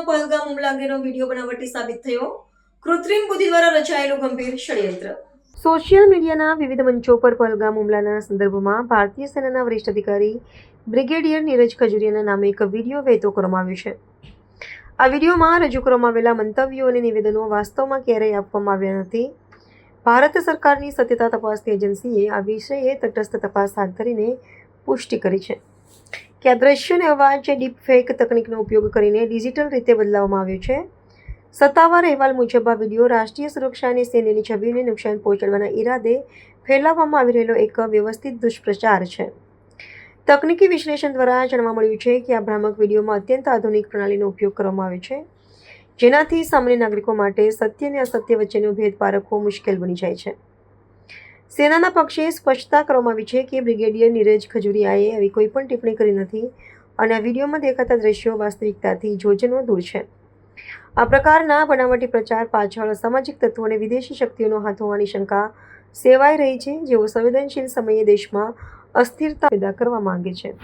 વિદેશમાં પહલગામ હુમલા અંગેનો વિડીયો બનાવટી સાબિત થયો. કૃત્રિમ બુદ્ધિ દ્વારા રચાયેલું ગંભીર ષડયંત્ર. સોશિયલ મીડિયાના વિવિધ મંચો પર પહલગામ હુમલાના સંદર્ભમાં ભારતીય સેનાના વરિષ્ઠ અધિકારી બ્રિગેડિયર નીરજ ખજુરિયાના નામે એક વિડીયો વહેતો કરવામાં આવ્યો છે. આ વિડીયોમાં રજૂ કરવામાં આવેલા મંતવ્યો અને નિવેદનો વાસ્તવમાં ક્યારેય આપવામાં આવ્યા નથી. ભારત સરકારની સત્યતા તપાસની એજન્સીએ આ વિષયે તટસ્થ તપાસ હાથ ધરીને પુષ્ટિ કરી છે કે આ દ્રશ્યોને અવાજ ડીપ ફેક તકનીકનો ઉપયોગ કરીને ડિજિટલ રીતે બદલાવવામાં આવ્યો છે. સત્તાવાર અહેવાલ મુજબ આ વિડીયો રાષ્ટ્રીય સુરક્ષા અને સૈન્યની છબીને નુકસાન પહોંચાડવાના ઈરાદે ફેલાવવામાં આવી રહેલો એક વ્યવસ્થિત દુષ્પ્રચાર છે. તકનીકી વિશ્લેષણ દ્વારા જાણવા મળ્યું છે કે આ ભ્રામક વિડીયોમાં અત્યંત આધુનિક પ્રણાલીનો ઉપયોગ કરવામાં આવ્યો છે, જેનાથી સામાન્ય નાગરિકો માટે સત્ય અને અસત્ય વચ્ચેનો ભેદ પારખવો મુશ્કેલ બની જાય છે. સેનાના પક્ષે સ્પષ્ટતા કરવામાં આવી છે કે બ્રિગેડિયર નીરજ ખજુરિયાએ આવી કોઈ પણ ટિપ્પણી કરી નથી અને આ વિડીયોમાં દેખાતા દ્રશ્યો વાસ્તવિકતાથી જોજનો દૂર છે. આ પ્રકારના બનાવટી પ્રચાર પાછળ સામાજિક તત્વો અને વિદેશી શક્તિઓનો હાથ હોવાની શંકા સેવાઈ રહી છે, જેઓ સંવેદનશીલ સમયે દેશમાં અસ્થિરતા પેદા કરવા માંગે છે.